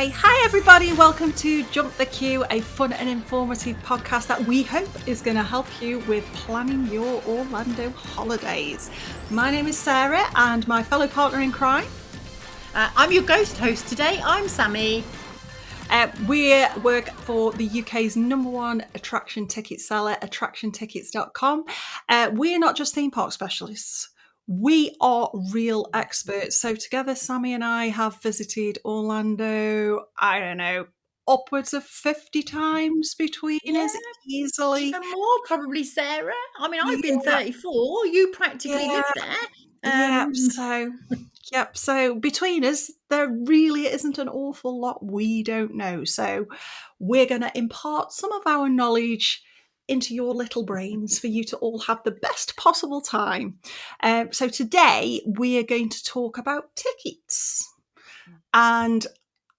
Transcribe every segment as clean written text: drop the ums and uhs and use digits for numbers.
Hey, hi everybody, welcome to Jump the Queue, a fun and informative podcast that we hope is going to help you with planning your Orlando holidays. My name is Sarah and my fellow partner in crime. I'm your ghost host today. I'm Sammie. We work for the UK's #1 attraction ticket seller, attractiontickets.com. We're not just theme park specialists. We are real experts. So together, Sammie and I have visited Orlando, I don't know, upwards of 50 times between us easily. Even more probably, Sarah. I mean, I've been Yeah, 34. You practically live there. yeah. So between us, there really isn't an awful lot we don't know. So we're going to impart some of our knowledge into your little brains for you to all have the best possible time. So today we are going to talk about tickets. And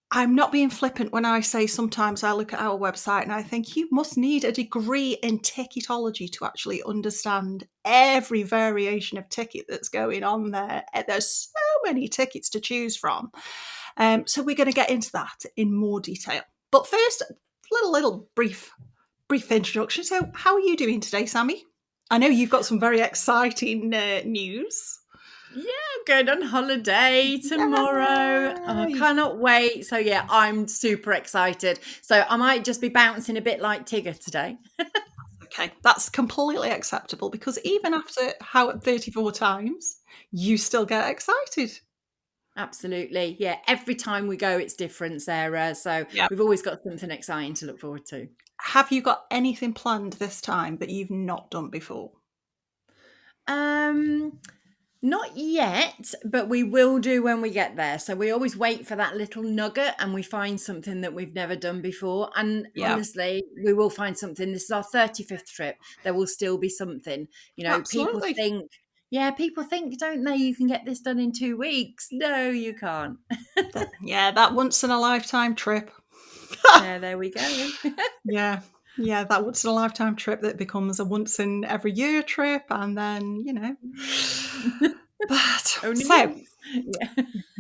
I'm not being flippant when I say sometimes I look at our website and I think you must need a degree in ticketology to actually understand every variation of ticket that's going on there. There's so many tickets to choose from. So we're going to get into that in more detail. But first, little brief introduction. So how are you doing today, Sammie? I know you've got some very exciting news. Yeah, I'm going on holiday tomorrow. Oh, I Yay! cannot wait. So yeah, I'm super excited. So I might just be bouncing a bit like Tigger today. Okay, that's completely acceptable because even after 34 times, you still get excited. Absolutely. Yeah, every time we go, it's different, Sarah. So Yeah. we've always got something exciting to look forward to. Have you got anything planned this time that you've not done before? Not yet, but we will do when we get there. So we always wait for that little nugget and we find something that we've never done before. And Yeah, honestly, we will find something. This is our 35th trip. There will still be something. You know, absolutely. people think, don't they, you can get this done in 2 weeks. No, you can't. That once in a lifetime trip. Yeah, there we go. Yeah, that once in a lifetime trip that becomes a once in every year trip, and then But Only so once. Yeah.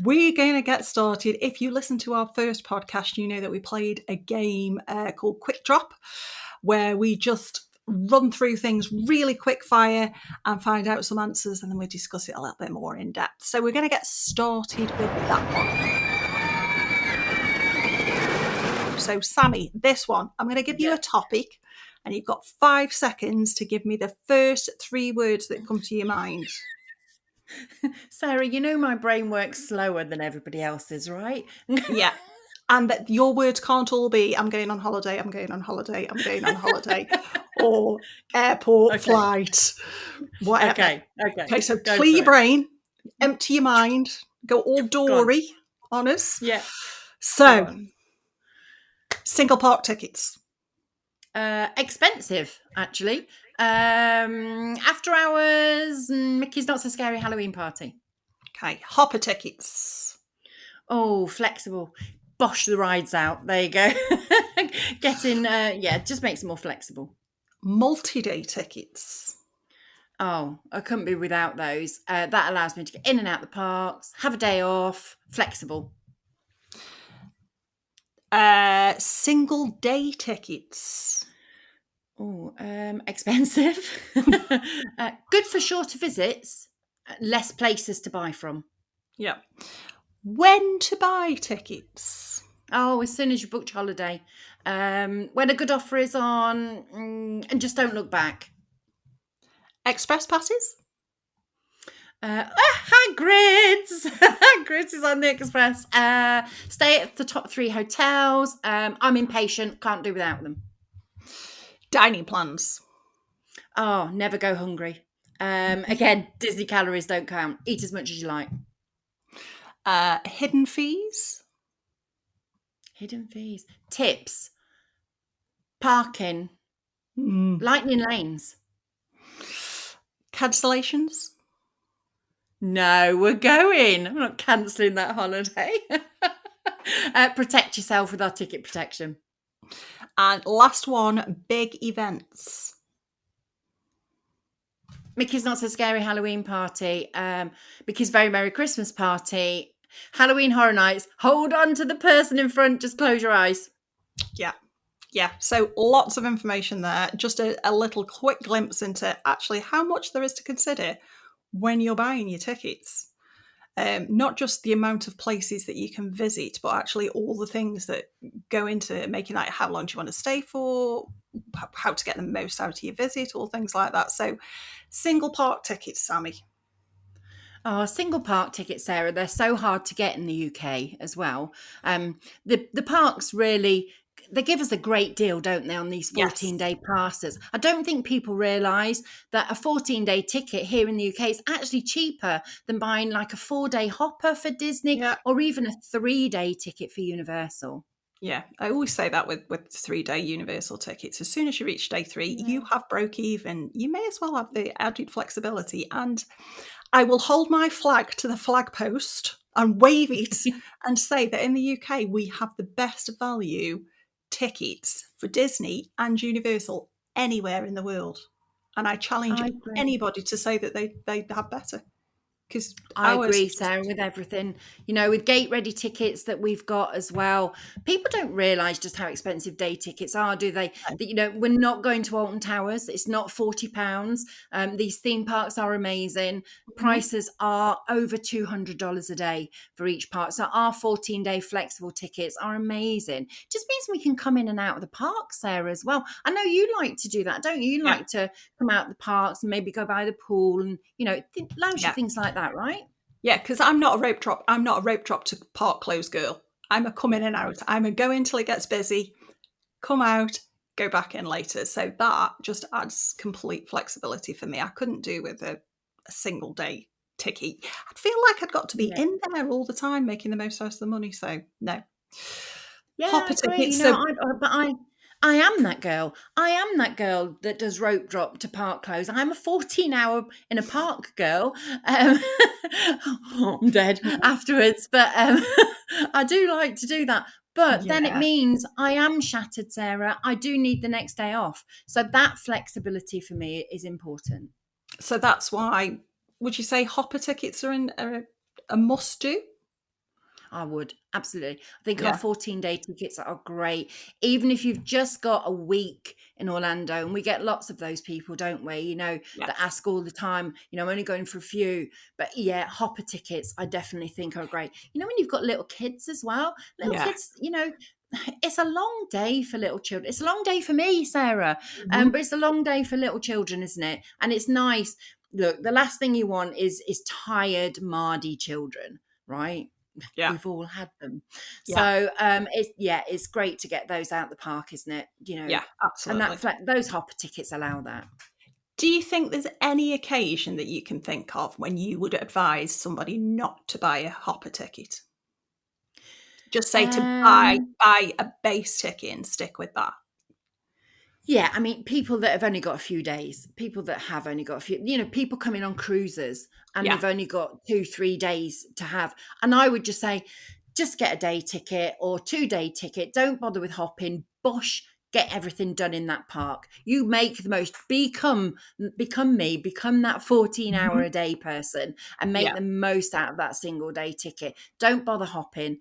we're going to get started. If you listen to our first podcast, you know that we played a game called Quick Drop, where we just run through things really quick fire and find out some answers, and then we discuss it a little bit more in depth. So we're going to get started with that one. So Sammie, this one, I'm going to give you a topic, and you've got 5 seconds to give me the first 3 words that come to your mind. Sarah, you know my brain works slower than everybody else's, right? Yeah. And that your words can't all be, I'm going on holiday, I'm going on holiday, I'm going on holiday, or airport, flight, whatever. Okay, so Go clear for your it. brain, empty your mind, go all Go on. Dory on us. Yeah. So, single park tickets. Expensive, actually. After hours, Mickey's Not So Scary Halloween Party. Okay, hopper tickets. Oh, flexible. Bosh the rides out. There you go. Just makes it more flexible. Multi-day tickets. Oh, I couldn't be without those. That allows me to get in and out the parks, have a day off, flexible. Single day tickets. Oh, expensive. Good for shorter visits, less places to buy from. Yeah. When to buy tickets? Oh, as soon as you booked your holiday. When a good offer is on, and just don't look back. Express passes? Hagrid's. Hagrid's is on the Express. Stay at the top 3 hotels. I'm impatient. Can't do without them. Dining plans. Oh, never go hungry. Again, Disney calories don't count. Eat as much as you like. Hidden fees. Hidden fees. Tips. Parking. Lightning lanes. Cancellations. No, we're going. I'm not cancelling that holiday. Protect yourself with our ticket protection. And last one, big events. Mickey's Not So Scary Halloween Party. Mickey's Very Merry Christmas Party. Halloween Horror Nights. Hold on to the person in front. Just close your eyes. Yeah. Yeah, so lots of information there. Just a little quick glimpse into actually how much there is to consider when you're buying your tickets. Not just the amount of places that you can visit, but actually all the things that go into making that. How long do you want to stay for? How to get the most out of your visit, all things like that. So, single park tickets, Sammie. Oh, single park tickets, Sarah, they're so hard to get in the UK as well. The parks really, they give us a great deal, don't they, on these Yes. 14-day passes. I don't think people realise that a 14-day ticket here in the UK is actually cheaper than buying like a 4-day hopper for Disney Yeah. or even a 3-day ticket for Universal. Yeah, I always say that with 3-day Universal tickets. As soon as you reach day 3, you Yeah. have broke even. You may as well have the added flexibility. And I will hold my flag to the flag post and wave it and say that in the UK, we have the best value tickets for Disney and Universal anywhere in the world. And I challenge I agree. anybody to say that they have better because I ours agree, are Sarah, just, with everything. You know, with gate ready tickets that we've got as well. People don't realise just how expensive day tickets are, do they? That, you know, we're not going to Alton Towers. It's not £40. These theme parks are amazing. Mhm. Prices are over $200 a day for each park. So our 14-day flexible tickets are amazing. Just means we can come in and out of the park, Sarah, as well. I know you like to do that, don't you? You Yeah, like to come out the parks and maybe go by the pool and, you know, allows you yeah. things like that, right? Yeah, because I'm not a rope drop. I'm not a rope drop to park close girl. I'm a come in and out. I'm a go in till it gets busy, come out, go back in later. So that just adds complete flexibility for me. I couldn't do with a single day ticket. I'd feel like I'd got to be Yeah. in there all the time, making the most out of the money. So no. Yeah, I Hopper agree. You tickets. know, So I am that girl. I am that girl that does rope drop to park close. I'm a 14-hour in a park girl. Um, I'm dead afterwards, but I do like to do that. But then it yeah. means I am shattered, Sarah. I do need the next day off. So that flexibility for me is important. So that's why. Would you say hopper tickets are a must do? I would absolutely. I think our Yeah. 14-day tickets are great. Even if you've just got a week in Orlando, and we get lots of those people, don't we? You know, that Yes. ask all the time, you know, I'm only going for a few. But yeah, hopper tickets, I definitely think are great. You know, when you've got little kids as well, little Yeah. kids, you know, it's a long day for little children. It's a long day for me, Sarah. Mhm. But it's a long day for little children, isn't it? And it's nice. Look, the last thing you want is tired, mardy children, right? Yeah. We've all had them. Yeah. So it's great to get those out the park, isn't it? You know, Yeah. and Absolutely. those hopper tickets allow that. Do you think there's any occasion that you can think of when you would advise somebody not to buy a hopper ticket? Just say to Um, buy a base ticket and stick with that. yeah, I mean, people that have only got a few days, people that have only got a few, you know, people coming on cruises and Yeah. they've only got 2-3 days to have. And I would just say, just get a day ticket or 2-day ticket. Don't bother with hopping. Bosh, get everything done in that park. You make the most. Become me. Become that 14-hour Mhm. a day person and make Yeah. the most out of that single day ticket. Don't bother hopping.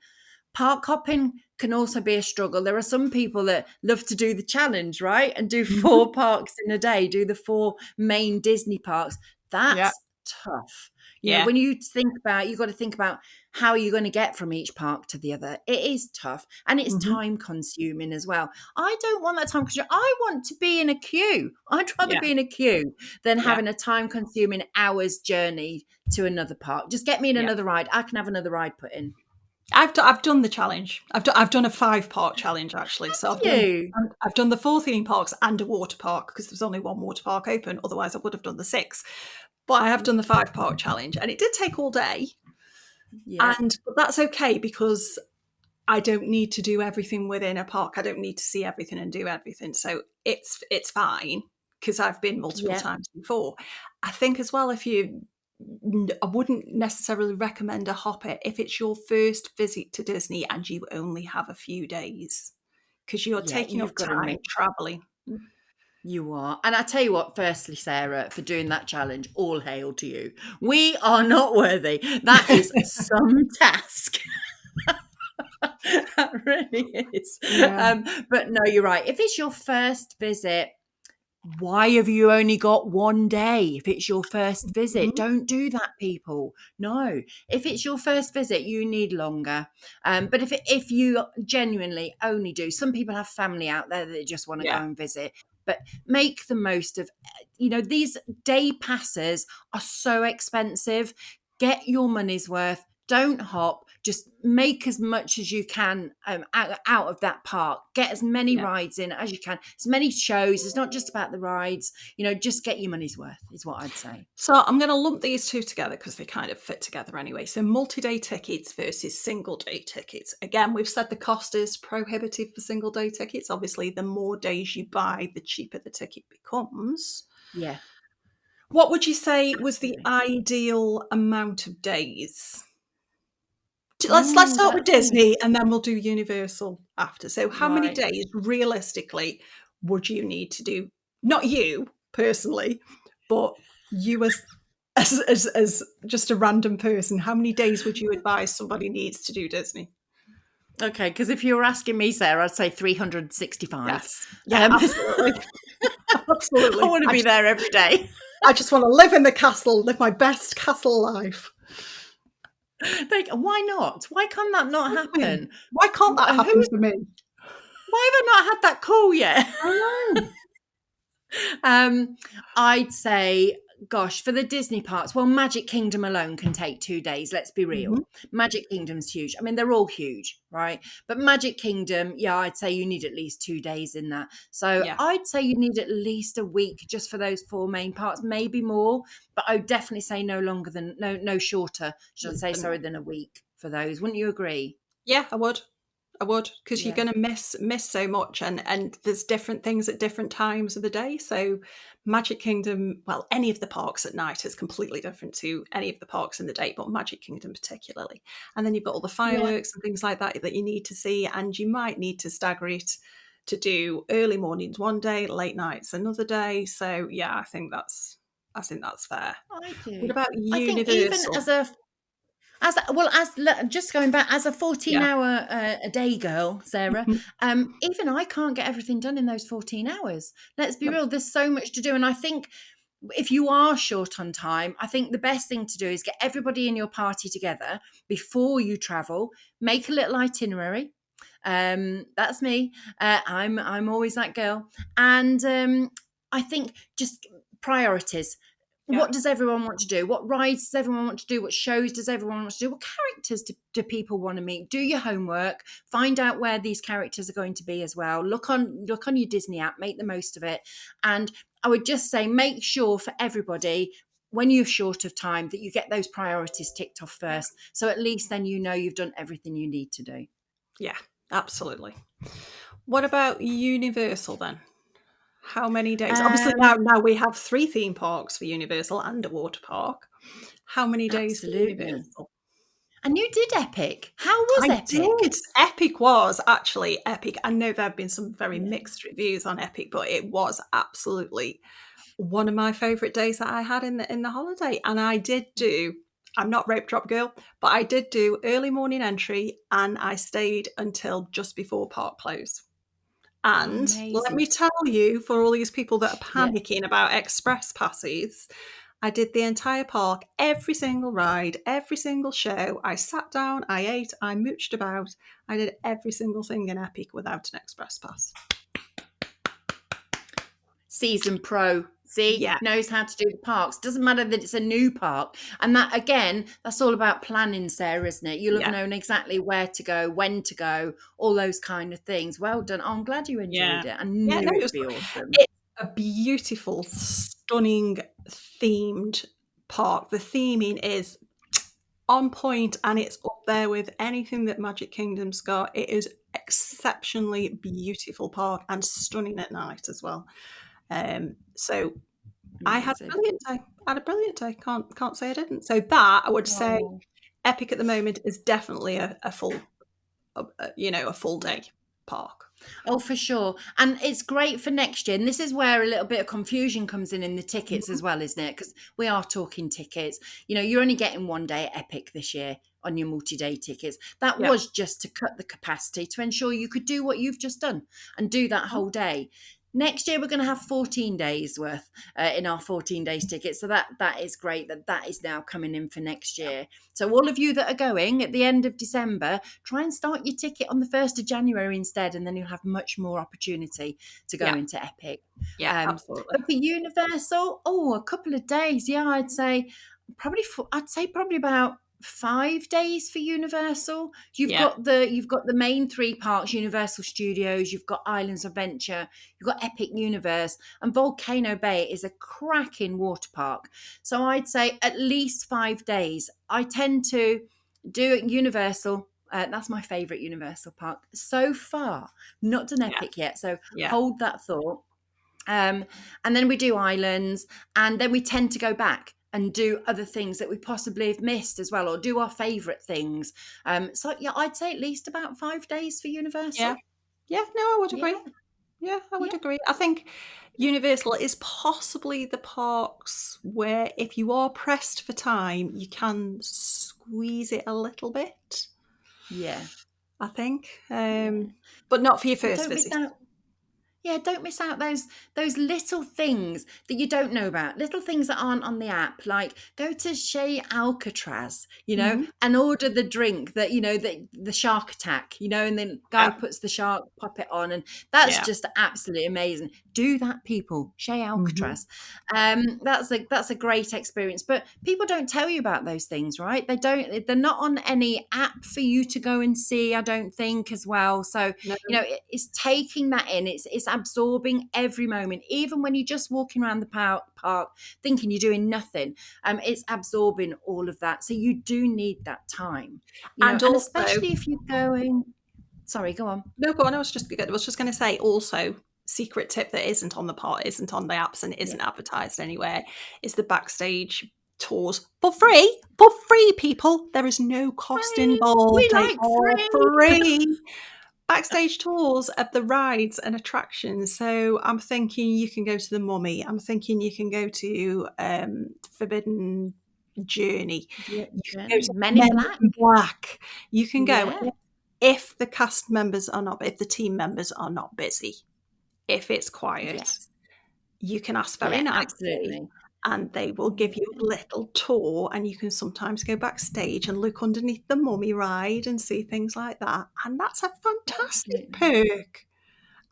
Park hopping can also be a struggle. There are some people that love to do the challenge, right? And do Mhm. 4 parks in a day, do the 4 main Disney parks. Yeah. That's tough. You know, Yeah. when you think about, you've got to think about how you're going to get from each park to the other. It is tough and it's Mhm. time consuming as well. I don't want that time consuming. I want to be in a queue. I'd rather Yeah. be in a queue than Yeah. having a time consuming hours journey to another park. Just get me in Yeah. another ride. I can have another ride put in. I've done the challenge. I've done a 5 park challenge actually. So You. I've done the 4 theme parks and a water park because there's only one water park open. Otherwise, I would have done the 6. But I have done the 5 park challenge, and it did take all day. Yeah, And but that's okay because I don't need to do everything within a park. I don't need to see everything and do everything. So it's fine because I've been multiple yeah, times before. I think as well if you I wouldn't necessarily recommend a hopper if it's your first visit to Disney and you only have a few days because you're yeah. taking up You've got to time make traveling. You are. And I tell you what, firstly, Sarah, for doing that challenge, all hail to you. We are not worthy. That is some task. That really is. Yeah. But no, you're right. If it's your first visit, why have you only got one day? If it's your first visit, Mhm. don't do that, people. No, if it's your first visit, you need longer. But if you genuinely only do, some people have family out there that just want to go Yeah. and visit. But make the most of, these day passes are so expensive. Get your money's worth. Don't hop. Just make as much as you can out of that park. Get as many Yeah. rides in as you can. As many shows. It's not just about the rides. Just get your money's worth is what I'd say. So I'm going to lump these two together because they kind of fit together anyway. So multi-day tickets versus single-day tickets. Again, we've said the cost is prohibitive for single-day tickets. Obviously, the more days you buy, the cheaper the ticket becomes. Yeah, What would you say was the absolutely. ideal amount of days? Let's Oh, start with that's an Disney and then we'll do Universal after. So how many right. days realistically would you need to do? Not you personally, but you as just a random person, how many days would you advise somebody needs to do Disney? Okay, because if you were asking me, Sarah, I'd say 365. Yes. Yeah, Um, absolutely. I Absolutely. want to be there every day. I just want to live in the castle, live my best castle life. Like, why not? Why can that not Exactly. happen? Why can't that happen Who? for me? Why have I not had that call yet? I know. Um, I'd say, gosh, for the Disney parks, well, Magic Kingdom alone can take 2 days. Let's be Mhm. real. Magic Kingdom's huge. I mean, they're all huge, right? But Magic Kingdom, yeah, I'd say you need at least 2 days in that. So Yeah. I'd say you need at least a week just for those four main parts, maybe more. But I would definitely say no shorter, should I say, sorry, than a week for those. Wouldn't you agree? Yeah, I would. I would, because you're Yeah. gonna miss so much and there's different things at different times of the day. So Magic Kingdom, well, any of the parks at night is completely different to any of the parks in the day, but Magic Kingdom particularly. And then you've got all the Yeah. fireworks and things like that that you need to see, and you might need to stagger it to do early mornings one day, late nights another day. So yeah, I think that's fair. I What do. about I think even Universal? just going back as a 14 Yeah. hour a day girl, Sarah, Mhm. even I can't get everything done in those 14 hours. Let's be No. real, there's so much to do. And I think if you are short on time, I think the best thing to do is get everybody in your party together before you travel, make a little itinerary. That's me. I'm always that girl. And I think just priorities. Yeah. What does everyone want to do? What rides does everyone want to do? What shows does everyone want to do? What characters do people want to meet? Do your homework. Find out where these characters are going to be as well. Look on your Disney app. Make the most of it. And I would just say, make sure for everybody when you're short of time that you get those priorities ticked off first. So at least then you know you've done everything you need to do. Yeah, absolutely. What about Universal then? How many days? Obviously, Um, now we have 3 theme parks for Universal and a water park. How many days for Absolutely. Universal? And you did Epic. How was I Epic? did. Epic was actually epic. I know there have been some very Yeah. mixed reviews on Epic, but it was absolutely one of my favourite days that I had in the holiday. And I did do, I'm not Rope Drop Girl, but I did do early morning entry and I stayed until just before park close. And let Amazing. me tell you, for all these people that are Yeah. panicking about express passes, I did the entire park, every single ride, every single show. I sat down, I ate, I mooched about. I did every single thing in Epic without an express pass. Season pro. See, Yeah, knows how to do the parks. Doesn't matter that it's a new park. And that, again, that's all about planning, Sarah, isn't it? You'll have yeah, known exactly where to go, when to go, all those kind of things. Well done. Oh, I'm glad you yeah. enjoyed it. I Yeah, knew no, it'd be awesome. it's a beautiful, stunning, themed park. The theming is on point and it's up there with anything that Magic Kingdom's got. It is exceptionally beautiful park and stunning at night as well. So I had a Amazing. brilliant day. I had a brilliant day. Can't say I didn't. So that I would say, Oh, Epic at the moment is definitely a full, a full day park. Oh, for sure. And it's great for next year. And this is where a little bit of confusion comes in the tickets Mhm. as well, isn't it? Because we are talking tickets. You're only getting one day at Epic this year on your multi-day tickets. That Yeah. was just to cut the capacity to ensure you could do what you've just done and do that Mhm. whole day. Next year, we're going to have 14 days worth in our 14 days tickets. So that is great that is now coming in for next Yeah. year. So all of you that are going at the end of December, try and start your ticket on the 1st of January instead, and then you'll have much more opportunity to go Yeah. into Epic. Yeah. Absolutely. But for Universal, a couple of days. Yeah, I'd say probably about 5 days for Universal. Yeah. You've got the main three parks: Universal Studios, you've got Islands of Adventure, you've got Epic Universe, and Volcano Bay is a cracking water park. So I'd say at least 5 days. I tend to do it Universal. That's my favourite Universal park so far. Not done Yeah. Epic yet, so Yeah. hold that thought. Um, and then we do islands, and then we tend to go back and do other things that we possibly have missed as well, or do our favourite things. So yeah, I'd say at least about 5 days for Yeah. Universal. Yeah. No, I would Yeah, agree. Yeah, I would yeah, agree. I think Universal is possibly the parks where if you are pressed for time, you can squeeze it a little bit, yeah, I think. yeah. But not for your And first don't miss visit. out. Yeah, don't miss out those little things that you don't know about, little things that aren't on the app. Like go to Chez Alcatraz, Hmm. and order the drink that the shark attack, and then guy Yeah. puts the shark puppet on, and that's Yeah. just absolutely amazing. Do that, people. Chez Hmm. Alcatraz, that's a great experience. But people don't tell you about those things, right? They don't. They're not on any app for you to go and see. I don't think as well. So No. it's taking that in. It's absorbing every moment, even when you're just walking around the park thinking you're doing nothing. It's absorbing all of that, so you do need that time, And and also, especially if you're going. Sorry, go on. no, go on. I was just going to say also, secret tip that isn't on the part, isn't on the apps, and Yeah. isn't advertised anywhere is the backstage tours for free. For free, people. There is no cost Free. We involved. They like are free. free. Backstage tours of the rides and attractions. So I'm thinking you can go to the Mummy. I'm thinking you can go to Forbidden Journey. You can go Journey. to Men in Men Black. in Black. You can go Yeah. if the cast members are not, if the team members are not busy. If it's quiet, Yes. you can ask very Yeah. nicely Absolutely. and they will give you a Yeah. little tour, and you can sometimes go backstage and look underneath the Mummy ride and see things like that. And that's a fantastic Absolutely. perk.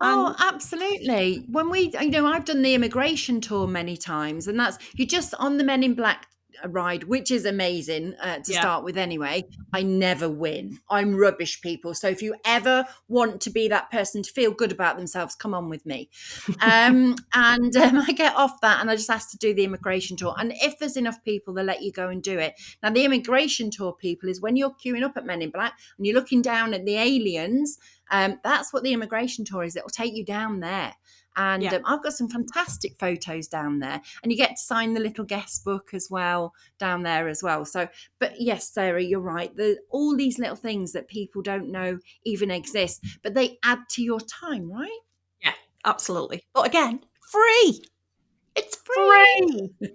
Oh, And absolutely. When I've done the immigration tour many times, and you're just on the Men in Black ride, which is amazing to yeah. start with anyway. I never win. I'm rubbish, people. So if you ever want to be that person to feel good about themselves, come on with me. And I get off that and I just ask to do the immigration tour. And if there's enough people, they'll let you go and do it. Now, the immigration tour, people, is when you're queuing up at Men in Black and you're looking down at the aliens. That's what the immigration tour is. It will take you down there. And Yeah. I've got some fantastic photos down there. And you get to sign the little guest book as well down there as well. So, but yes, Sarah, you're right. All these little things that people don't know even exist, but they add to your time, right? Yeah, absolutely. But again, free. It's free. Free.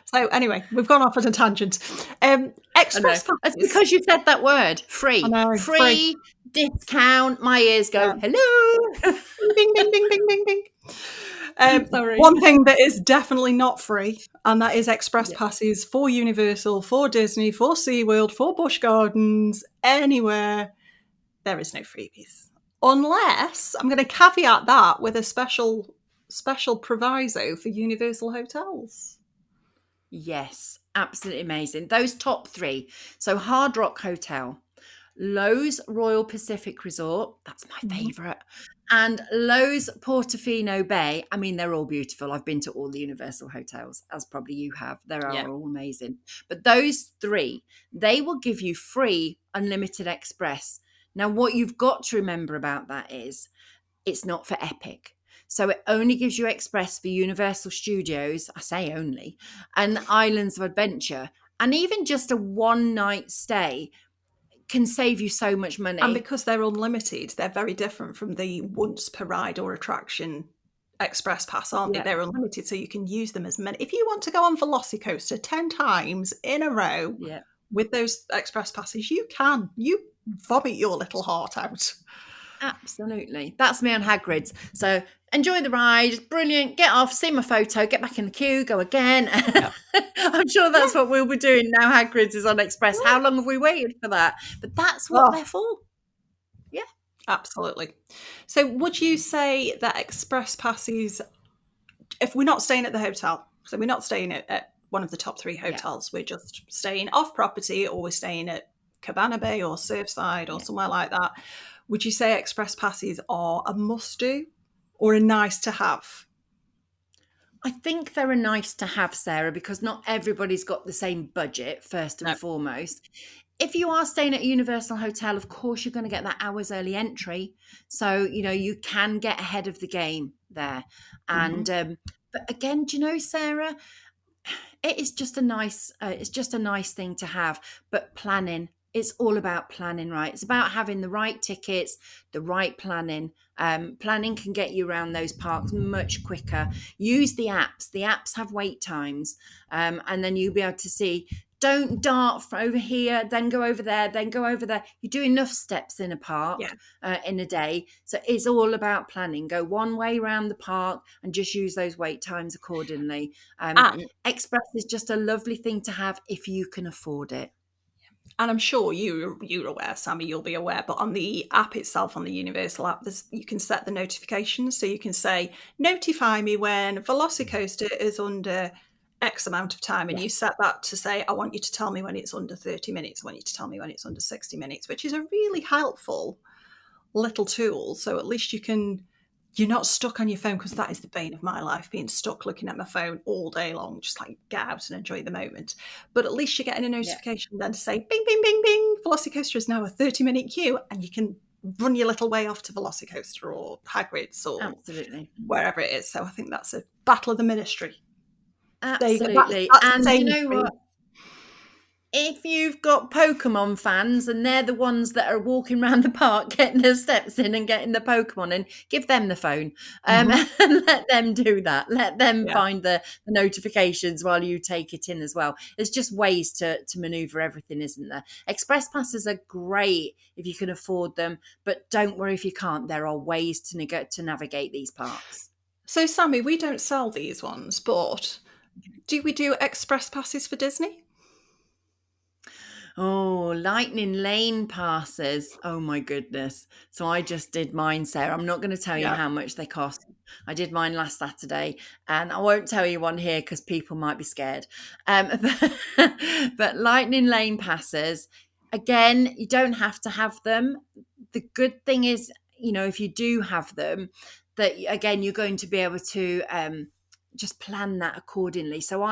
So anyway, we've gone off at a tangent. I know. Express That's passes. because you said that word, I free. know, free. Free, discount. My ears Yeah. go, hello. Bing, bing, bing, bing, bing, bing. Sorry. One thing that is definitely not free, and that is express Yeah. passes for Universal, for Disney, for SeaWorld, for Busch Gardens, anywhere. There is no freebies. Unless I'm going to caveat that with a special proviso for Universal hotels. Yes, absolutely amazing. Those top three. So Hard Rock Hotel, Lowe's Royal Pacific Resort, that's my Mhm. favourite, and Lowe's Portofino Bay. I mean, they're all beautiful. I've been to all the Universal hotels, as probably you have. They Yeah. are all amazing. But those three, they will give you free unlimited express. Now, what you've got to remember about that is it's not for Epic. So it only gives you express for Universal Studios, I say only, and Islands of Adventure. And even just a one night stay can save you so much And money. because they're unlimited, they're very different from the once per ride or attraction express pass, aren't they? Yeah, They're unlimited, so you can use them as many. If you want to go on Velocicoaster 10 times in a row yeah. with those express passes, you can. You vomit your little heart out. Absolutely. That's me on Hagrid's. So enjoy the ride. It's brilliant. Get off, see my photo, get back in the queue, go again. Yeah. I'm sure Yeah. that's what we'll be doing now Hagrid's is on Express. Yeah. How long have we waited for that? But that's what Oh, they're for. Yeah. absolutely. So would you say that express passes, if we're not staying at the hotel, so we're not staying at one of the top 3 Yeah. hotels, we're just staying off property, or we're staying at Cabana Bay or Surfside or Yeah. somewhere like that, would you say express passes are a must do or a nice to have? I think they're a nice to have, Sarah, because not everybody's got the same budget, first and No. foremost. If you are staying at a Universal Hotel, of course, you're going to get that hours early entry. So, you can get ahead of the game there. And, Mm-hmm. but again, do you know, Sarah, it is just it's just a nice thing to have, but planning, it's all about planning, right? It's about having the right tickets, the right planning. Planning can get you around those parks much quicker. Use the apps have wait times, and then you'll be able to see, don't dart over here, then go over there, then go over there. You do enough steps in a Yeah. park in a day. So it's all about planning. Go one way around the park and just use those wait times accordingly. And Express is just a lovely thing to have if you can afford it. And I'm sure you're aware, Sammy, you'll be aware, but on the app itself, on the Universal app, you can set the notifications. So you can say, notify me when Velocicoaster is under X amount of time. And you Yes. set that to say, I want you to tell me when it's under 30 minutes. I want you to tell me when it's under 60 minutes, which is a really helpful little tool. So at least you're not stuck on your phone, because that is the bane of my life, being stuck looking at my phone all day long. Just like, get out and enjoy the moment. But at least you're getting a Yeah, notification then to say, bing, bing, bing, bing, Velocicoaster is now a 30-minute queue, and you can run your little way off to Velocicoaster or Hagrid's or absolutely. wherever it is. So I think that's a battle of the ministry. There you go. Absolutely. That's the And you same know for me. what? If you've got Pokemon fans and they're the ones that are walking around the park getting their steps in and getting the Pokemon in, give them the phone, Mhm. and let them do that. Let them Yeah. find the notifications while you take it in as well. There's just ways to maneuver everything, isn't there? Express passes are great if you can afford them, but don't worry if you can't. There are ways to navigate these parks. So, Sammy, we don't sell these ones, but do we do express passes for Disney? Oh, lightning lane passes. Oh my goodness. So I just did mine, Sarah. I'm not going to tell you Yeah. how much they cost. I did mine last Saturday, and I won't tell you one here because people might be scared. But lightning lane passes, again, you don't have to have them. The good thing is, if you do have them, that again, you're going to be able to just plan that accordingly. So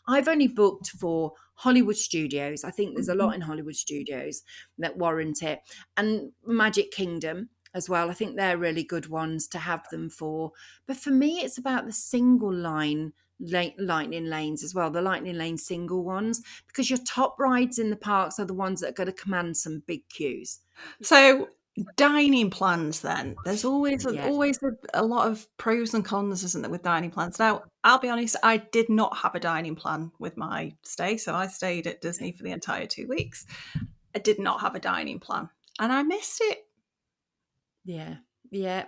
I've only booked for Hollywood Studios. I think there's a lot Mhm. in Hollywood Studios that warrant it. And Magic Kingdom as well. I think they're really good ones to have them for. But for me, it's about the single line lightning lanes as well, the lightning lane single ones, because your top rides in the parks are the ones that are going to command some big queues. So, dining plans then. There's always Yeah, a lot of pros and cons, isn't there, with dining plans? Now, I'll be honest, I did not have a dining plan with my stay, so I stayed at Disney for the entire 2 weeks. I did not have a dining plan, and I missed it. yeah, yeah.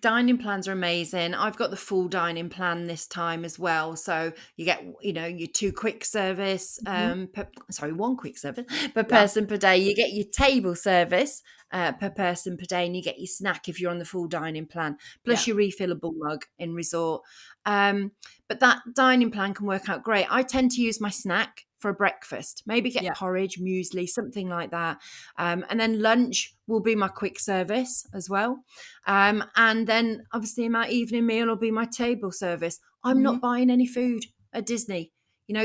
Dining plans are amazing. I've got the full dining plan this time as well. So you get, your two quick service, Mhm. one quick service per Yeah, person per day. You get your table service per person per day, and you get your snack if you're on the full dining plan, yeah. plus your refillable mug in resort. Um, but that dining plan can work out great. I tend to use my snack for a breakfast, maybe get Yeah. porridge, muesli, something like that. And then lunch will be my quick service as well. And then obviously my evening meal will be my table service. I'm not Mhm. buying any food at Disney.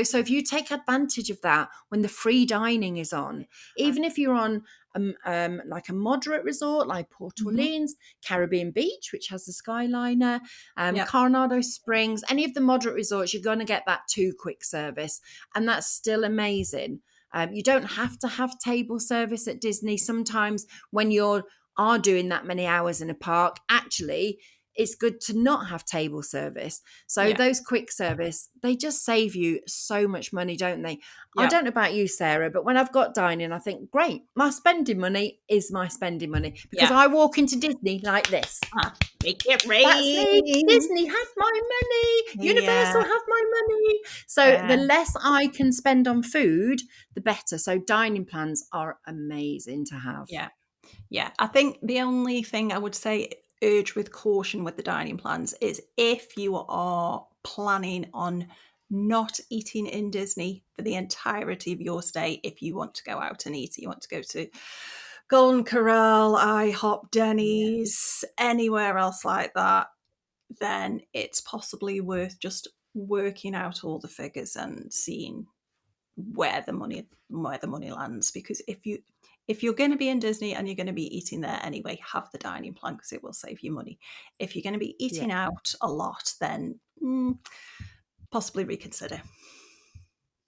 So if you take advantage of that when the free dining is on, even if you're on like a moderate resort like Port Mhm. Orleans, Caribbean Beach, which has the Skyliner, Yeah. Coronado Springs, any of the moderate resorts, you're going to get that two quick service, and that's still amazing. You don't have to have table service at Disney. Sometimes when you are doing that many hours in a park, actually, it's good to not have table service. So Yeah. those quick service, they just save you so much money, don't they? I Yeah. don't know about you, Sarah, but when I've got dining, I think, great, my spending money is my spending money because Yeah. I walk into Disney like this. Make it That's me. rain. Disney have my money. Universal Yeah. have my money. So Yeah. the less I can spend on food, the better. So dining plans are amazing to have. Yeah. Yeah. I think the only thing I would say urge with caution with the dining plans is if you are planning on not eating in Disney for the entirety of your stay, if you want to go out and eat, you want to go to Golden Corral, IHOP, Yeah. Denny's, anywhere else like that, then it's possibly worth just working out all the figures and seeing where the money lands. Because if you're going to be in Disney and you're going to be eating there anyway, have the dining plan because it will save you money. If you're going to be Yeah. eating out a lot, then possibly reconsider.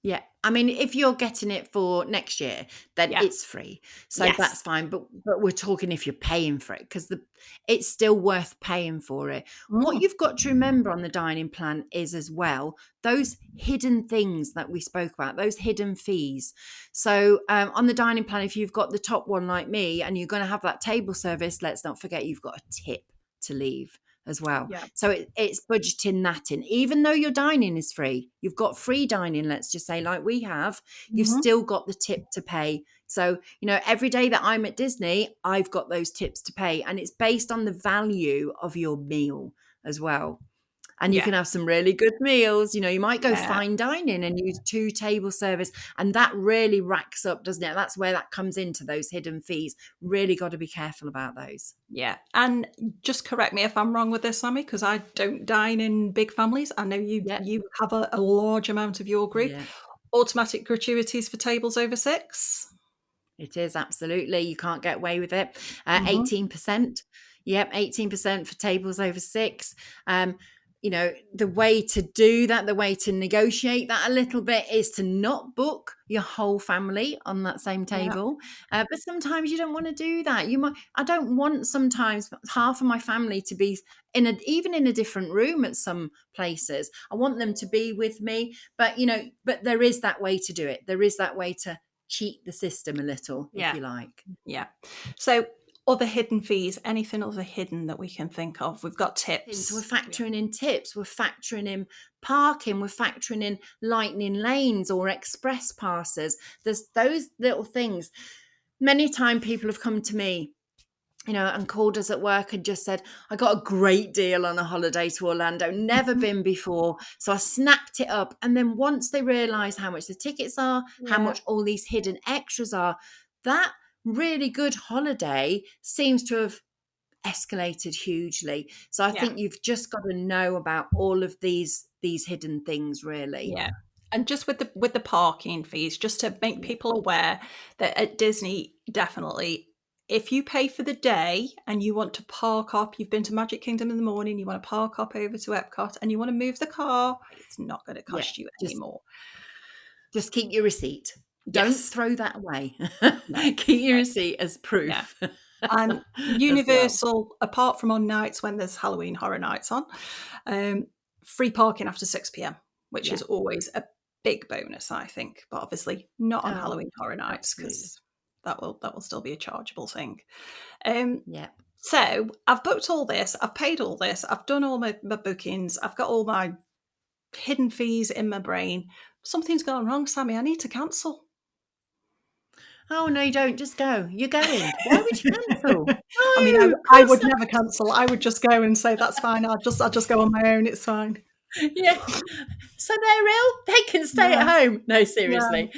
Yeah. I mean, if you're getting it for next year, then Yeah. it's free. So Yes. that's fine. But we're talking if you're paying for it because it's still worth paying for it. What Mm. you've got to remember on the dining plan is as well those hidden things that we spoke about, those hidden fees. So on the dining plan, if you've got the top one like me and you're going to have that table service, let's not forget you've got a tip to leave as well. Yeah. So it's budgeting that in. Even though your dining is free, you've got free dining, let's just say, like we have, you've Mhm. still got the tip to pay. So, every day that I'm at Disney, I've got those tips to pay. And it's based on the value of your meal as well. And you Yeah. can have some really good meals. You might go Yeah. fine dining and use 2 table service. And that really racks up, doesn't it? That's where that comes into those hidden fees. Really got to be careful about those. Yeah. And just correct me if I'm wrong with this, Sammy, because I don't dine in big families. I know you Yeah. you have a large amount of your group. Yeah. Automatic gratuities for tables over 6. It is absolutely. You can't get away with it. Mhm. 18%. Yep, 18% for tables over 6. The way to do that, the way to negotiate that a little bit is to not book your whole family on that same Yeah. table. But sometimes you don't want to do that. I don't want sometimes half of my family to be even in a different room at some places. I want them to be with me, but there is that way to do it. There is that way to cheat the system a little, if Yeah. you like. Yeah. So other hidden fees, anything other hidden that we can think of. We've got So we're tips. factoring in tips, we're factoring in parking, we're factoring in lightning lanes or express passes. There's those little things. Many times people have come to me, and called us at work and just said, I got a great deal on a holiday to Orlando, never Mhm. been before. So I snapped it up. And then once they realize how much the tickets are, how Yeah. much all these hidden extras are, that really good holiday seems to have escalated hugely. So I Yeah. think you've just got to know about all of these hidden things, really. Yeah. And just with the parking fees, just to make Yeah. people aware that at Disney, definitely, if you pay for the day and you want to park up, you've been to Magic Kingdom in the morning, you want to park up over to Epcot and you want to move the car, it's not going to Yeah. cost you any Just more. just keep your receipt. Don't Yes. throw that away. No. Keep your No. receipt as Yeah. proof And as well. Universal, apart from on nights when there's Halloween Horror Nights on, free parking after 6 p.m., which Yeah. is always a big bonus, I think. But obviously not on Oh, Halloween Horror Nights absolutely. because that will still be a chargeable thing. Um, Yeah. so I've booked all this, I've paid all this, I've done all my bookings, I've got all my hidden fees in my brain. Something's gone wrong, Sammy. I need to cancel. Oh, no, you don't. Just go. You're going. Why would you cancel? I mean, No, of I course would not. never cancel. I would just go and say that's fine. I'll just go on my own. It's fine. Yeah. So they're ill, they can stay Yeah, at home. No, yeah. seriously.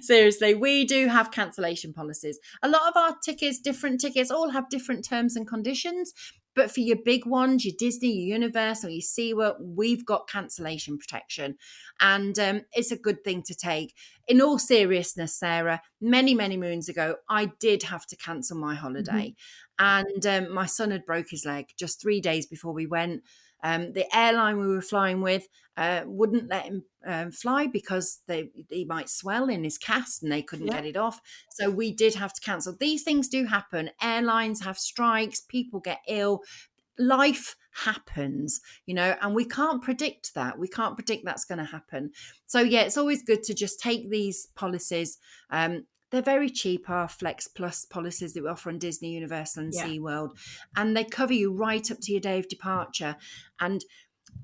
Seriously, we do have cancellation policies. A lot of our tickets, different tickets, all have different terms and conditions. But for your big ones, your Disney, your Universal, your SeaWorld, we've got cancellation protection. And it's a good thing to take. In all seriousness, Sarah, many, many moons ago, I did have to cancel my Mhm. holiday. And my son had broke his leg just 3 days before we went. The airline we were flying with wouldn't let him fly because he might swell in his cast and they couldn't Yeah. get it off. So we did have to cancel. These things do happen. Airlines have strikes, people get ill, life happens, and we can't predict that. We can't predict that's going to happen. So yeah, it's always good to just take these policies. They're very cheap, our Flex Plus policies that we offer on Disney, Universal and Yeah. SeaWorld, and they cover you right up to your day of departure. And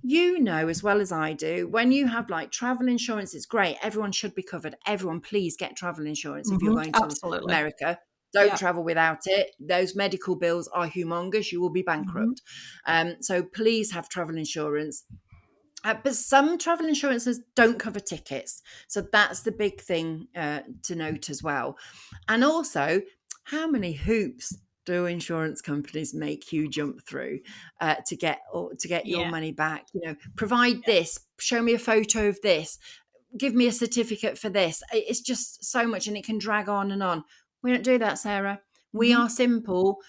as well as I do, when you have like travel insurance, it's great. Everyone should be covered. Everyone, please get travel insurance if you're going to Absolutely. America. Don't Yeah. travel without it. Those medical bills are humongous. You will be bankrupt. So please have travel insurance. But some travel insurances don't cover tickets. So that's the big thing to note as well. And also, how many hoops do insurance companies make you jump through to get your Yeah. money back? Provide this, show me a photo of this, give me a certificate for this. It's just so much, and it can drag on and on. We don't do that, Sarah. We are simple.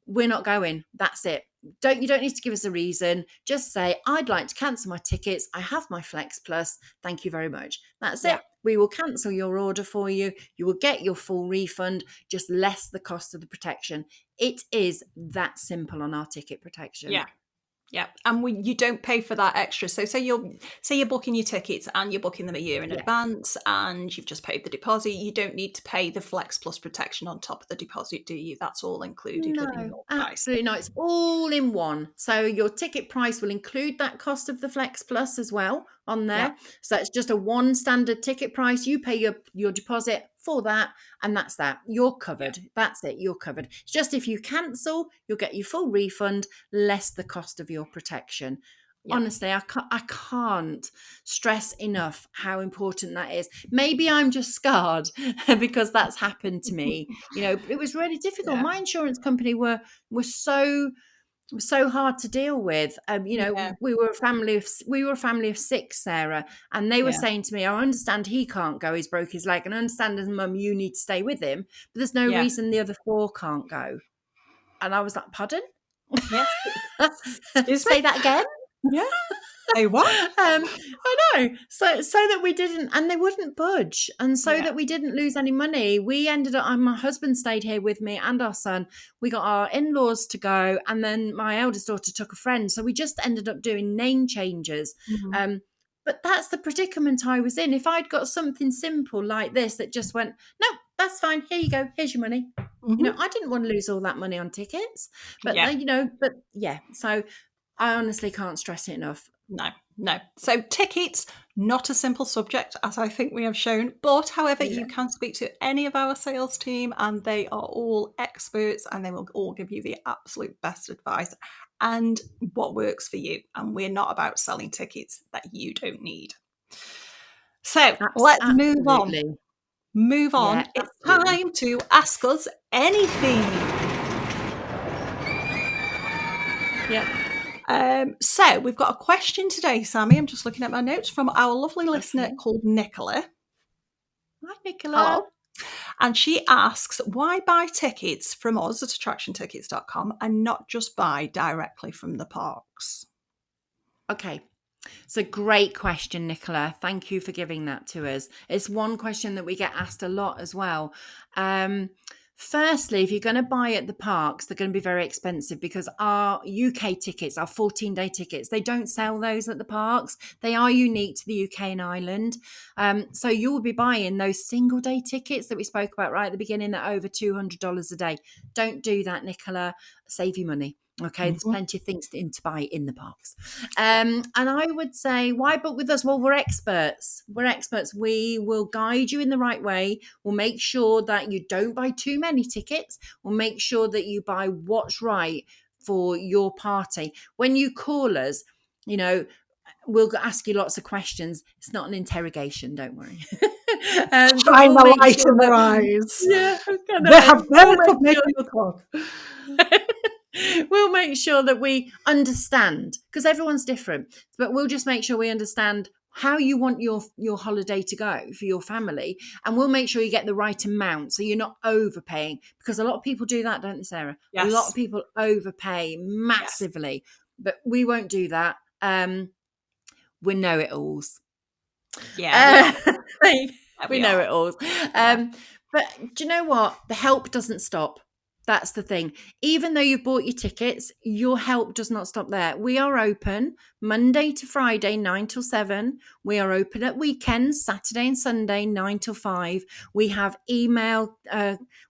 We're not going. That's it. You don't need to give us a reason. Just say, I'd like to cancel my tickets. I have my Flex Plus. Thank you very much. That's Yeah. it. We will cancel your order for you. You will get your full refund, just less the cost of the protection. It is that simple on our ticket protection. Yeah. Yeah, and you don't pay for that extra. So say you're booking your tickets and you're booking them a year in advance, and you've just paid the deposit. You don't need to pay the Flex Plus protection on top of the deposit, do you? That's all included within No, your price. absolutely not. It's all in one. So your ticket price will include that cost of the Flex Plus as well on Yeah, there. So it's just a one standard ticket price. You pay your deposit for that, and that's that. You're covered. That's it. You're covered. It's just if you cancel, you'll get your full refund, less the cost of your protection. yeah. Honestly, I can't stress enough how important that is. Maybe I'm just scarred because that's happened to me. It was really difficult. Yeah. My insurance company were so hard to deal with. Yeah. We were a family of six, Sarah, and they were Yeah. saying to me, I understand he can't go, he's broke his leg, and I understand as mum you need to stay with him, but there's no Yeah. reason the other four can't go. And I was like, pardon? Yes. Excuse me? Say that again. Yeah. Say what? I know. So that we didn't, and they wouldn't budge, and so Yeah. that we didn't lose any money. We ended up. My husband stayed here with me and our son. We got our in-laws to go, and then my eldest daughter took a friend. So we just ended up doing name changes. But that's the predicament I was in. If I'd got something simple like this that just went, no, that's fine. Here you go. Here's your money. I didn't want to lose all that money on tickets. But Yeah. but yeah. So I honestly can't stress it enough. No. So tickets, not a simple subject, as I think we have shown. But however, Yeah. you can speak to any of our sales team, and they are all experts, and they will all give you the absolute best advice and what works for you. And we're not about selling tickets that you don't need. So let's move on. Absolutely. Move on. Yeah, It's absolutely. time to ask us anything. Yeah. So we've got a question today, Sammie. I'm just looking at my notes from our lovely listener called Nicola. Hi, Nicola. Hello. And she asks, why buy tickets from us at attractiontickets.com and not just buy directly from the parks? Okay. It's a great question, Nicola. Thank you for giving that to us. It's one question that we get asked a lot as well. Firstly, if you're going to buy at the parks, they're going to be very expensive because our UK tickets, our 14-day tickets, they don't sell those at the parks. They are unique to the UK and Ireland. So you will be buying those single-day tickets that we spoke about right at the beginning that are over $200 a day. Don't do that, Nicola. Save you money. Okay, there's plenty of things to buy in the parks. And I would say, why book with us? Well, we're experts. We're experts. We will guide you in the right way. We'll make sure that you don't buy too many tickets. We'll make sure that you buy what's right for your party. When you call us, we'll ask you lots of questions. It's not an interrogation, don't worry. Shine the light in their eyes. Yeah, they have never could make you talk. We'll make sure that we understand, because everyone's different, but we'll just make sure we understand how you want your holiday to go for your family, and we'll make sure you get the right amount so you're not overpaying, because a lot of people do that, don't they, Sarah? Yes. A lot of people overpay massively. but we won't do that. We know-it-alls. Yeah, we are. Yeah, We we know are. it all. Yeah. But do you know what? The help doesn't stop. That's the thing. Even though you've bought your tickets, your help does not stop there. We are open Monday to Friday, 9 till 7. We are open at weekends, Saturday and Sunday, 9 till 5. We have email,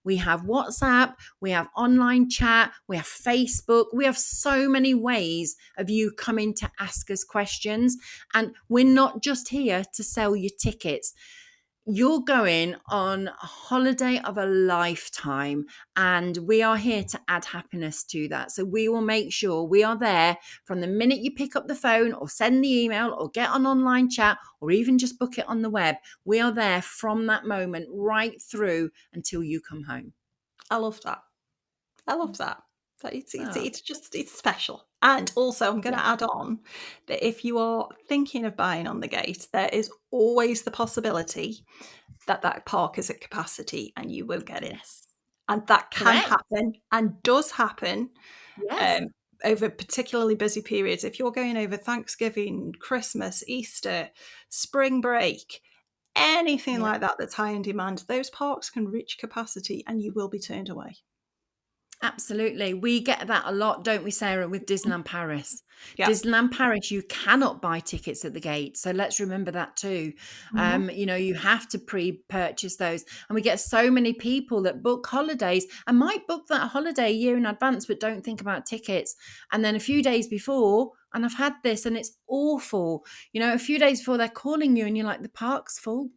we have WhatsApp, we have online chat, we have Facebook. We have so many ways of you coming to ask us questions. And we're not just here to sell you tickets. You're going on a holiday of a lifetime, and we are here to add happiness to that. So we will make sure we are there from the minute you pick up the phone or send the email or get on online chat or even just book it on the web. We are there from that moment right through until you come home. I love that. I love that. Oh, It's special. And also, I'm going yeah. to add on that if you are thinking of buying on the gate, there is always the possibility that that park is at capacity and you won't get in. Yes. And that can Correct. happen and does happen Yes. um, over particularly busy periods. If you're going over Thanksgiving, Christmas, Easter, spring break, anything Yeah. like that that's high in demand, those parks can reach capacity and you will be turned away. Absolutely. We get that a lot, don't we, Sarah, with Disneyland Paris? Yeah. Disneyland Paris, you cannot buy tickets at the gate. So let's remember that too. Mhm. You have to pre-purchase those. And we get so many people that book holidays and might book that holiday a year in advance, but don't think about tickets. And then a few days before, and I've had this and it's awful, a few days before they're calling you and you're like, the park's full.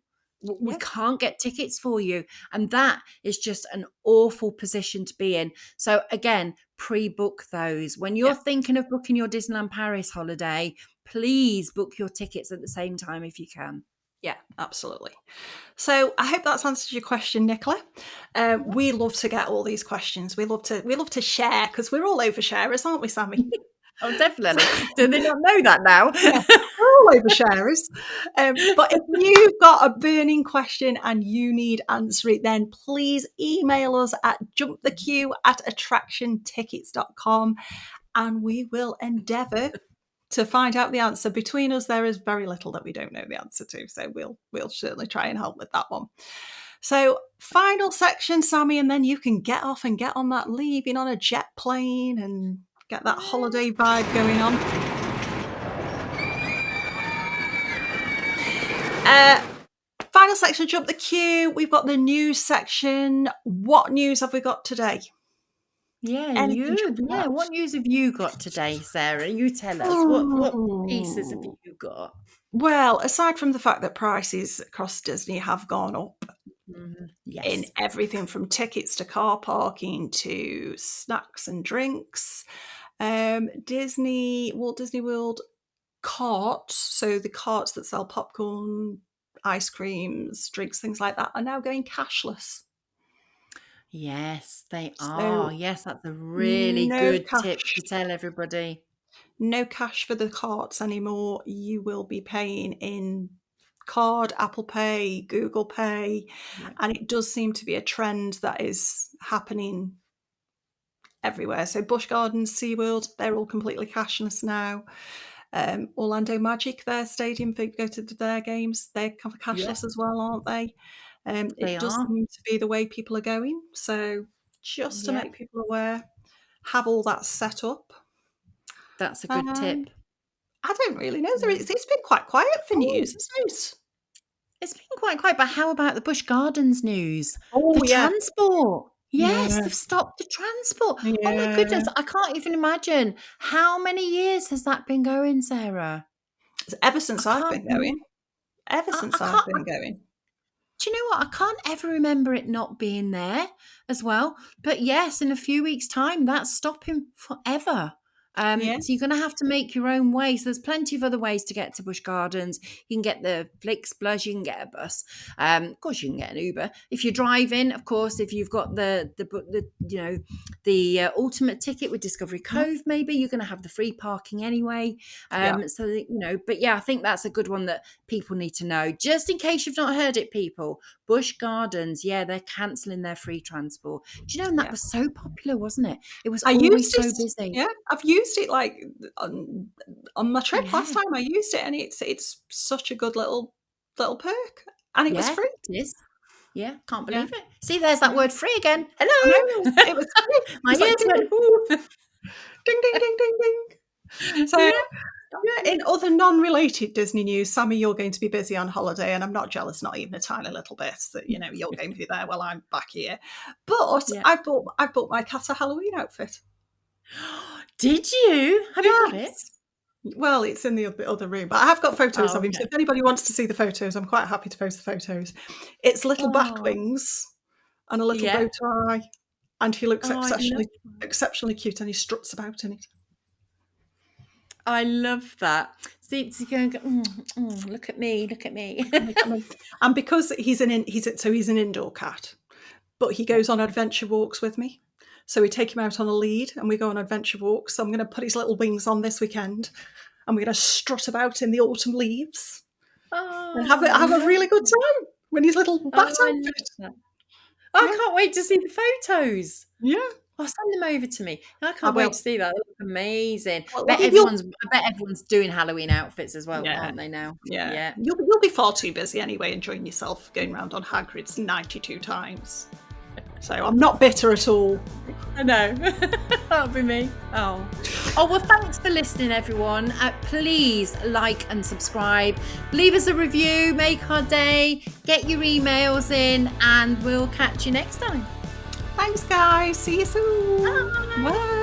We Yeah. can't get tickets for you. And that is just an awful position to be in. So again, pre-book those. When you're Yeah. thinking of booking your Disneyland Paris holiday, please book your tickets at the same time if you can. Yeah, absolutely. So I hope that's answered your question, Nicola. We love to get all these questions. We love to share because we're all oversharers, aren't we, Sammie? Oh, definitely. Do they not know that now? Yeah, we're all oversharers. But if you've got a burning question and you need answering, then please email us at jumpthequeue@attractiontickets.com and we will endeavour to find out the answer. Between us, there is very little that we don't know the answer to, so we'll certainly try and help with that one. So, final section, Sammie, and then you can get off and get on that leaving on a jet plane and get that holiday vibe going on. Final section, jump the queue. We've got the news section. What news have we got today? Yeah, Anything jumping out? what news have you got today, Sarah? You tell us. What pieces have Oh. you got? Well, aside from the fact that prices across Disney have gone up in Yes. everything from tickets to car parking to snacks and drinks, Walt Disney World carts, so the carts that sell popcorn, ice creams, drinks, things like that, are now going cashless. Yes, they are. So Yes, that's a really no good tip cash, to tell everybody. no cash for the carts anymore. You will be paying in card, Apple Pay, Google Pay, Yeah. and it does seem to be a trend that is happening everywhere. So Busch Gardens, SeaWorld, they're all completely cashless now. Orlando Magic, their stadium, if you go to their games, they're Yeah, cashless as well, aren't they? they It does are. seem to be the way people are going. So just to Yeah, make people aware, have all that set up. that's a good Um, tip. I don't really know. Yeah. It's been quite quiet for Oh, news, isn't it? it's been quite quiet, but how about the Busch Gardens news? The Oh yeah, transport. Yes, yeah, they've stopped the transport. Oh my yeah. goodness, I can't even imagine. How many years has that been going, Sarah? Ever I since I've can't. been going, ever I since I've can't. been going. Do you know what? I can't ever remember it not being there as well. But yes, in a few weeks' time, that's stopping forever. Yeah, So you're going to have to make your own way. So there's plenty of other ways to get to Busch Gardens. You can get the Flixbus, you can get a bus. Of course, you can get an Uber if you're driving. Of course, if you've got the ultimate ticket with Discovery mhm, Cove, maybe you're going to have the free parking anyway. yeah, So that, but yeah, I think that's a good one that people need to know. Just in case you've not heard it, people, Busch Gardens, yeah, they're cancelling their free transport. Do you know, and that Yeah. was so popular, wasn't it? It was I always used it. so busy. Yeah, I've used it like on my trip last Yeah, time. I used it, and it's such a good little perk, and it was yeah, free. it is. Yeah, can't Yeah, believe it. See, there's that yeah. word free again. I know Hello. it was free. It My was like ears ding went, ding ooh. ding ding ding ding ding. So Yeah. yeah, in other non-related Disney news, Sammy, you're going to be busy on holiday, and I'm not jealous, not even a tiny little bit, that you're going to be there while I'm back here. But Yeah. I've bought my cat a Halloween outfit. Did you? Have you got it? Yes. Well, it's in the other room, but I have got photos Oh, of him. So okay. if anybody wants to see the photos, I'm quite happy to post the photos. It's little back Oh, wings and a little yeah. bow tie, and he looks Oh, I love that. exceptionally cute, and he struts about in it. I love that. See, to go and go, look at me, look at me. I mean, and because he's an indoor cat, but he Yeah. goes on adventure walks with me. So we take him out on a lead and we go on adventure walks. So I'm going to put his little wings on this weekend, and we're going to strut about in the autumn leaves and Oh, I have a love really good that. time in his little bat Oh, I love outfit. that. I Yeah, can't wait to see the photos. yeah. Oh, send them over to me. I I can't wait to will. see that. They look amazing. Well, you'll I bet everyone's doing Halloween outfits as well, yeah, aren't they now? yeah. Yeah. You'll be far too busy anyway, enjoying yourself going round on Hagrid's 92 times. So I'm not bitter at all. I know. That'll be me. Oh. Oh, well, thanks for listening, everyone. Please like and subscribe. Leave us a review, make our day, get your emails in, and we'll catch you next time. Thanks, guys. See you soon. Bye. Bye.